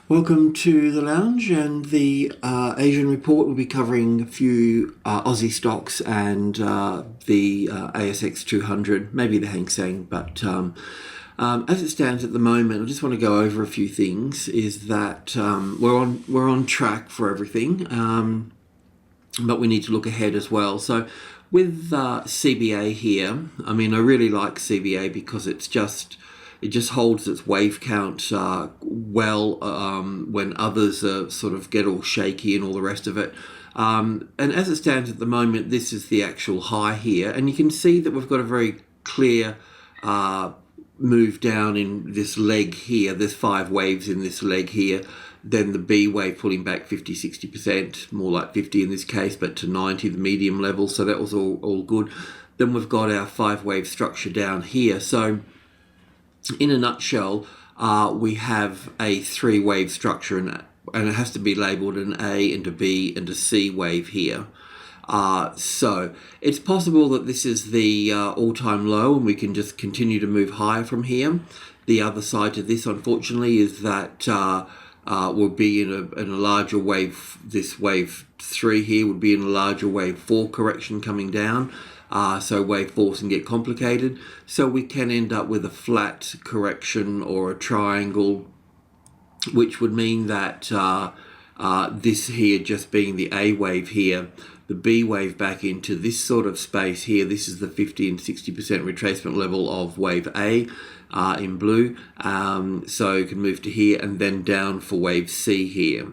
Welcome to the lounge, and the Asian report will be covering a few Aussie stocks and the ASX200, maybe the Hang Seng, but as it stands at the moment, I just want to go over a few things. Is that we're on track for everything, but we need to look ahead as well. So with CBA here, I mean, I really like CBA because it just holds its wave count well when others sort of get all shaky and all the rest of it. And as it stands at the moment, this is the actual high here. And you can see that we've got a very clear move down in this leg here. There's 5 waves in this leg here. Then the B wave pulling back 50-60%, more like 50 in this case, but to 90, the medium level. So that was all good. Then we've got our 5-wave structure down here. So in a nutshell, we have a 3-wave structure, and it has to be labelled an A and a B and a C wave here. So it's possible that this is the all-time low, and we can just continue to move higher from here. The other side to this, unfortunately, is that we'll be in a larger wave. This wave 3 here would be in a larger wave 4 correction coming down. So wave 4 can get complicated. So we can end up with a flat correction or a triangle, which would mean that this here just being the A wave here, the B wave back into this sort of space here. This is the 50 and 60% retracement level of wave A in blue. So you can move to here and then down for wave C here.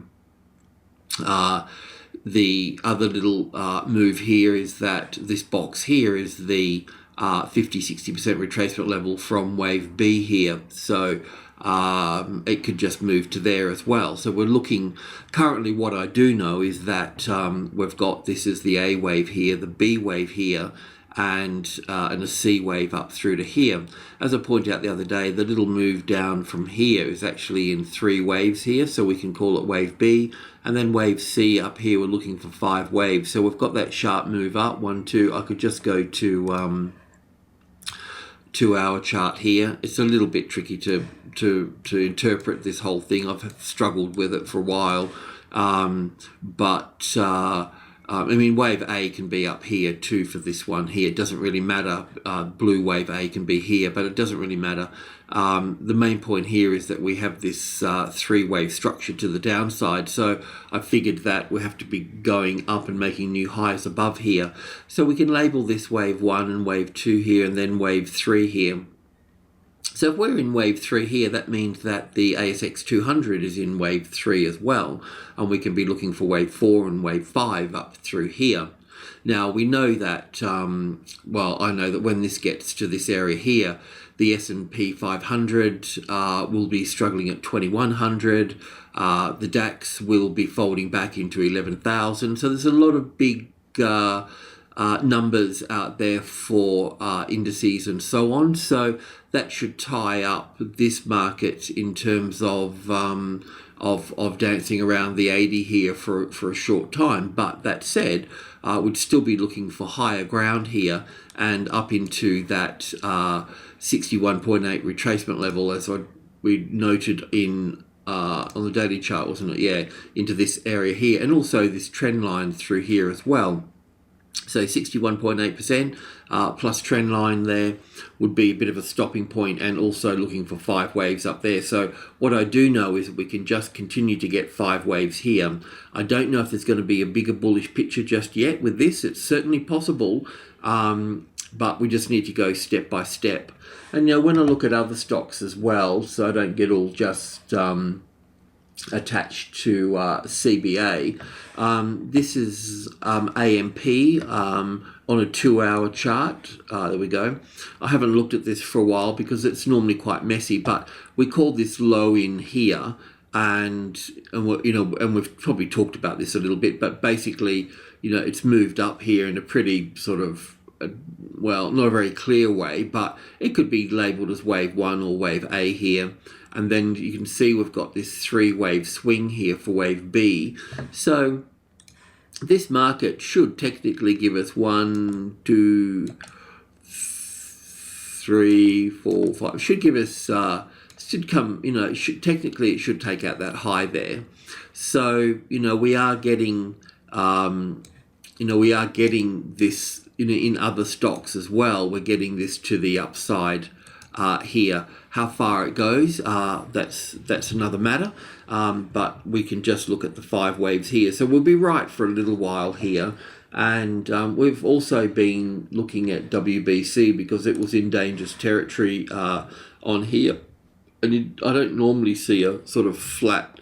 The other little move here is that this box here is the 50-60% retracement level from wave B here. So it could just move to there as well. So we're looking, currently what I do know is that we've got, this is the A wave here, the B wave here, and a C wave up through to here. As I pointed out the other day, the little move down from here is actually in 3 waves here, so we can call it wave B, and then wave C up here, we're looking for 5 waves. So we've got that sharp move up, 1, 2. I could just go to 2-hour chart here. It's a little bit tricky to interpret this whole thing. I've struggled with it for a while, I mean, wave A can be up here too for this one here. It doesn't really matter. Blue wave A can be here, but it doesn't really matter. The main point here is that we have this 3-wave structure to the downside. So I figured that we have to be going up and making new highs above here. So we can label this wave 1 and wave 2 here, and then wave 3 here. So if we're in wave 3 here, that means that the ASX200 is in wave 3 as well. And we can be looking for wave 4 and wave 5 up through here. Now, we know that, well, I know that when this gets to this area here, the S&P 500 will be struggling at 2100. The DAX will be folding back into 11,000. So there's a lot of big numbers out there for indices and so on. So that should tie up this market in terms of dancing around the 80 here for a short time. But that said, we'd still be looking for higher ground here and up into that 61.8 retracement level, as we noted in on the daily chart, wasn't it? Yeah, into this area here, and also this trend line through here as well. So 61.8% plus trend line there would be a bit of a stopping point, and also looking for 5 waves up there. So what I do know is that we can just continue to get 5 waves here. I don't know if there's going to be a bigger bullish picture just yet with this. It's certainly possible, but we just need to go step by step. And when I look at other stocks as well, so I don't get all just attached to CBA. This is AMP on a 2-hour chart. There we go. I haven't looked at this for a while because it's normally quite messy, but we call this low in here, and we've probably talked about this a little bit, but basically, it's moved up here in a pretty sort of, well, not a very clear way, but it could be labelled as wave 1 or wave A here. And then you can see we've got this 3-wave swing here for wave B. So this market should technically give us 1, 2, 3, 4, 5. Should give us should come, it should technically it should take out that high there. So, we are getting, this, in other stocks as well. We're getting this to the upside here. How far it goes, that's another matter. But we can just look at the 5 waves here. So we'll be right for a little while here. And we've also been looking at WBC because it was in dangerous territory on here. And I don't normally see a sort of flat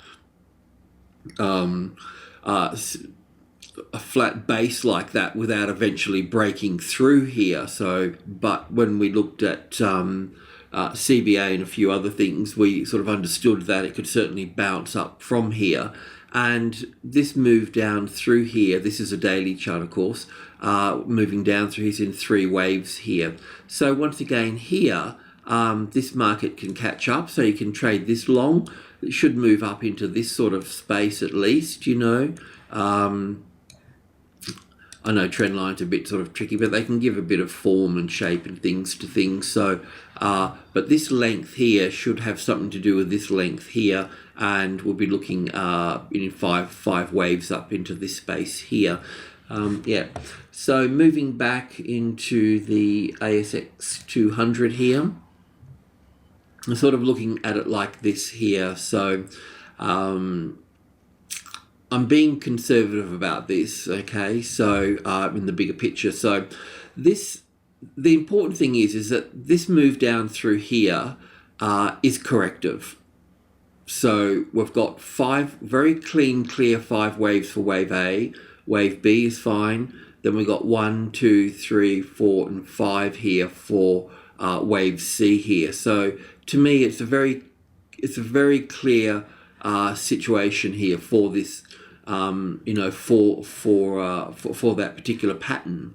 a flat base like that without eventually breaking through here. So, but when we looked at CBA and a few other things, we sort of understood that it could certainly bounce up from here. And this move down through here, this is a daily chart, of course, moving down through, he's in 3 waves here. So once again here, this market can catch up, so you can trade this long. It should move up into this sort of space at least, I know trend lines are a bit sort of tricky, but they can give a bit of form and shape and things to things. So, but this length here should have something to do with this length here, and we'll be looking in five waves up into this space here. So moving back into the ASX200 here, I'm sort of looking at it like this here. So I'm being conservative about this, okay? So in the bigger picture, so the important thing is that this move down through here is corrective. So we've got 5 very clear 5 waves for wave A. Wave B is fine. Then we've got 1, 2, 3, 4, and 5 here for wave C here. So to me, it's a very clear situation here for this, for that particular pattern.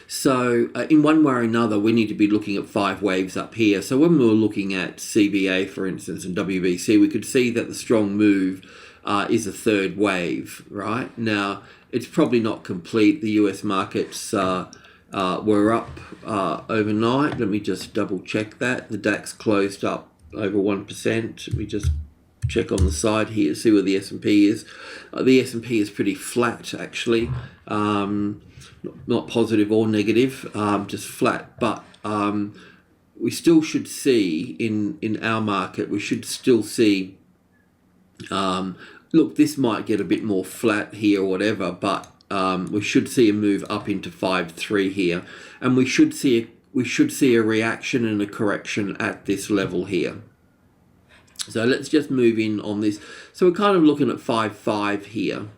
So in one way or another, we need to be looking at 5 waves up here. So when we were looking at CBA, for instance, and WBC, we could see that the strong move is a 3rd wave, right? Now, it's probably not complete. The US markets were up overnight. Let me just double check that. The DAX closed up over 1%. Let me just check on the side here, see where the S&P is. The S&P is pretty flat, actually. Not positive or negative, just flat. But we still should see in our market, we should still see, look, this might get a bit more flat here or whatever, but we should see a move up into 5.3 here, and we should see a reaction and a correction at this level here. So let's just move in on this. So we're kind of looking at 5.5 here.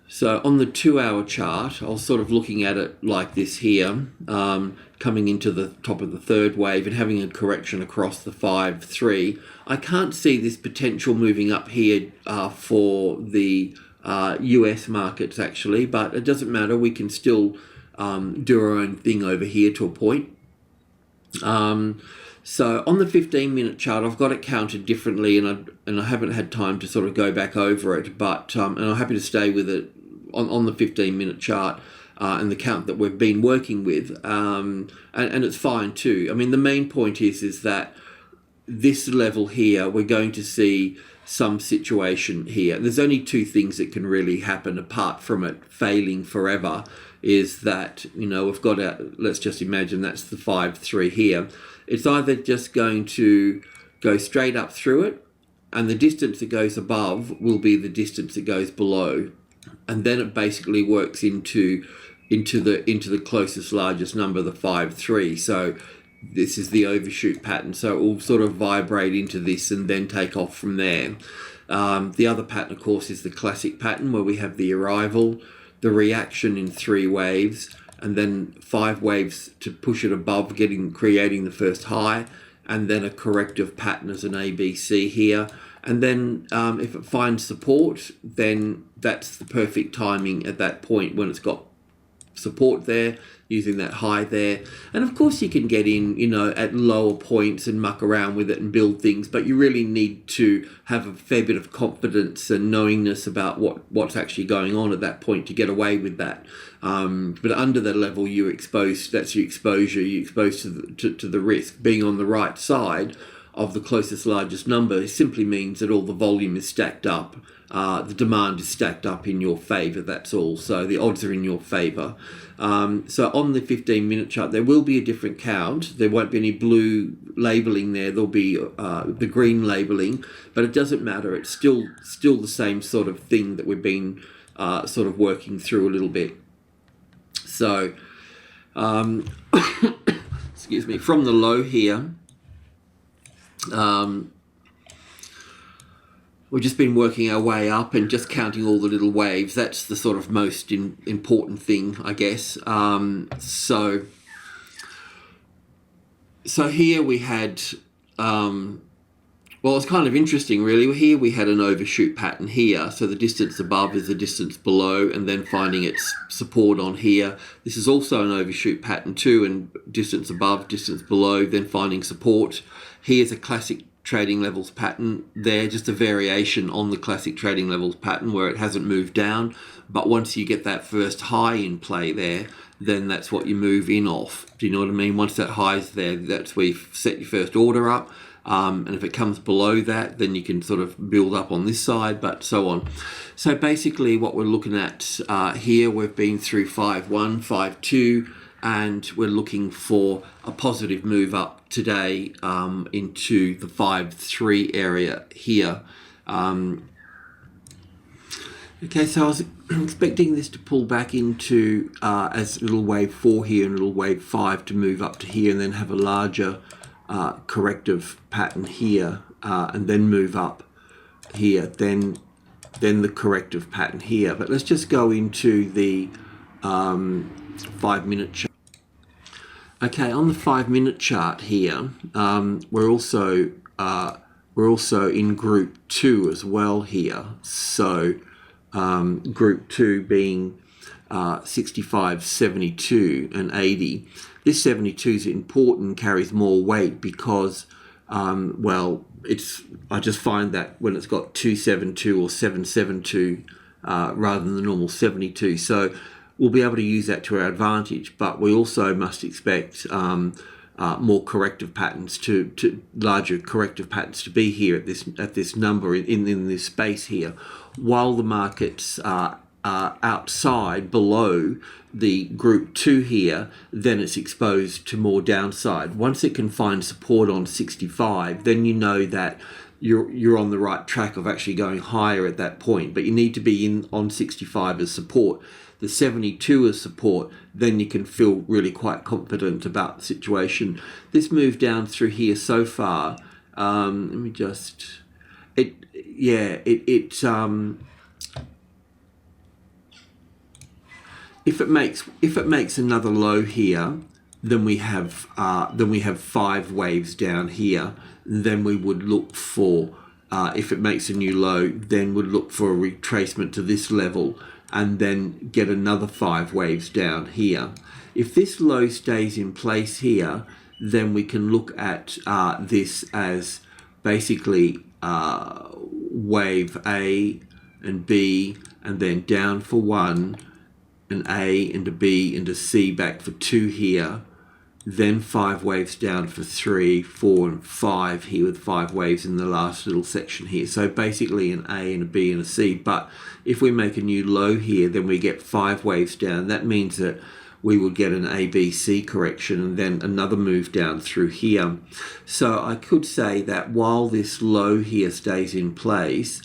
So on the 2-hour chart, I was sort of looking at it like this here, coming into the top of the 3rd wave and having a correction across the 5.3. I can't see this potential moving up here for the US markets actually, but it doesn't matter. We can still do our own thing over here to a point. So on the 15-minute chart, I've got it counted differently, and I haven't had time to sort of go back over it, but and I'm happy to stay with it on the 15-minute chart and the count that we've been working with, and it's fine too. I mean, the main point is that this level here, we're going to see some situation here. There's only 2 things that can really happen apart from it failing forever, is that, we've got let's just imagine that's the 5.3 here. It's either just going to go straight up through it, and the distance that goes above will be the distance that goes below, and then it basically works into the closest largest number, the 5.3. So this is the overshoot pattern. So it will sort of vibrate into this and then take off from there. The other pattern, of course, is the classic pattern where we have the arrival, the reaction in 3 waves, and then 5 waves to push it above, creating the first high, and then a corrective pattern as an ABC here. And then if it finds support, then that's the perfect timing at that point when it's got support there, using that high there. And of course you can get in, at lower points and muck around with it and build things, but you really need to have a fair bit of confidence and knowingness about what's actually going on at that point to get away with that. But under the level you're exposed, that's your exposure, you're exposed to the risk. Being on the right side of the closest largest number simply means that all the volume is stacked up. The demand is stacked up in your favour, that's all. So the odds are in your favour. So on the 15-minute chart, there will be a different count. There won't be any blue labelling there. There'll be the green labelling, but it doesn't matter. It's still the same sort of thing that we've been sort of working through a little bit. So, excuse me, from the low here, we've just been working our way up and just counting all the little waves. That's the sort of most important thing, I guess. So here we had, well, it's kind of interesting, really. Here we had an overshoot pattern here. So the distance above is the distance below, and then finding its support on here. This is also an overshoot pattern too, and distance above, distance below, then finding support. Here's a classic trading levels pattern there, just a variation on the classic trading levels pattern where it hasn't moved down. But once you get that first high in play there, then that's what you move in off. Do you know what I mean? Once that high's there, that's where you set your first order up. And if it comes below that, then you can sort of build up on this side, but so on. So basically what we're looking at here, we've been through 5-1, 5-2, and we're looking for a positive move up today into the 5-3 area here. Okay, so I was expecting this to pull back into as little wave 4 here and little wave 5 to move up to here and then have a larger corrective pattern here and then move up here, then the corrective pattern here. But let's just go into the 5-minute chart. Okay, on the 5-minute chart here, we're also in group 2 as well here. So group 2 being 65, 72 and 80. This 72 is important, carries more weight because, well, I just find that when it's got 272 or 772 rather than the normal 72. So we'll be able to use that to our advantage, but we also must expect more corrective patterns larger corrective patterns to be here at this number in this space here, while the markets are outside below the group 2 here, then it's exposed to more downside. Once it can find support on 65, then you know that you're on the right track of actually going higher at that point, but you need to be in on 65 as support. The 72 as support, then you can feel really quite confident about the situation. This move down through here so far, let me just, if it makes another low here, then we have 5 waves down here. Then we would look for, if it makes a new low, then would look for a retracement to this level and then get another 5 waves down here. If this low stays in place here, then we can look at this as basically wave A and B, and then down for 1, an A and a B and a C back for 2 here, then 5 waves down for 3, 4 and 5 here with 5 waves in the last little section here. So basically an A and a B and a C. But if we make a new low here, then we get 5 waves down. That means that we would get an ABC correction and then another move down through here. So I could say that while this low here stays in place,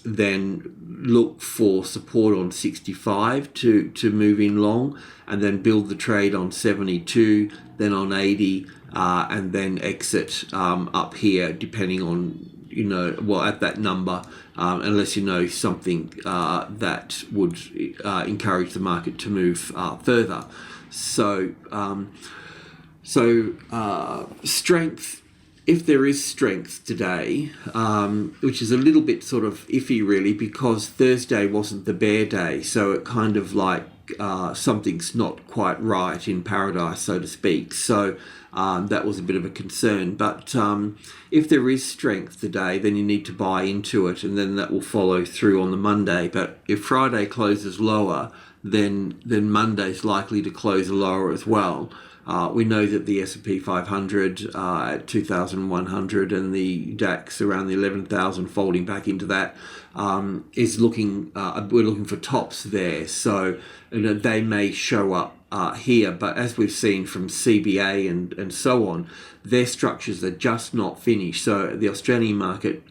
then look for support on 65 to move in long, and then build the trade on 72, then on 80, and then exit up here depending on, at that number, unless you know something that would encourage the market to move further. So strength if there is strength today, which is a little bit sort of iffy really, because Thursday wasn't the bear day, so it kind of like something's not quite right in paradise, so to speak. So that was a bit of a concern. But if there is strength today, then you need to buy into it, and then that will follow through on the Monday. But if Friday closes lower, then Monday's likely to close lower as well. We know that the S&P 500 at 2,100 and the DAX around the 11,000, folding back into that, is looking. We're looking for tops there, so they may show up here. But as we've seen from CBA and so on, their structures are just not finished. So the Australian market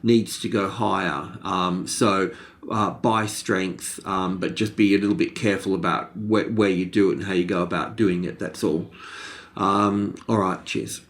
needs to go higher. Buy strength, but just be a little bit careful about where you do it and how you go about doing it. That's all. All right, cheers.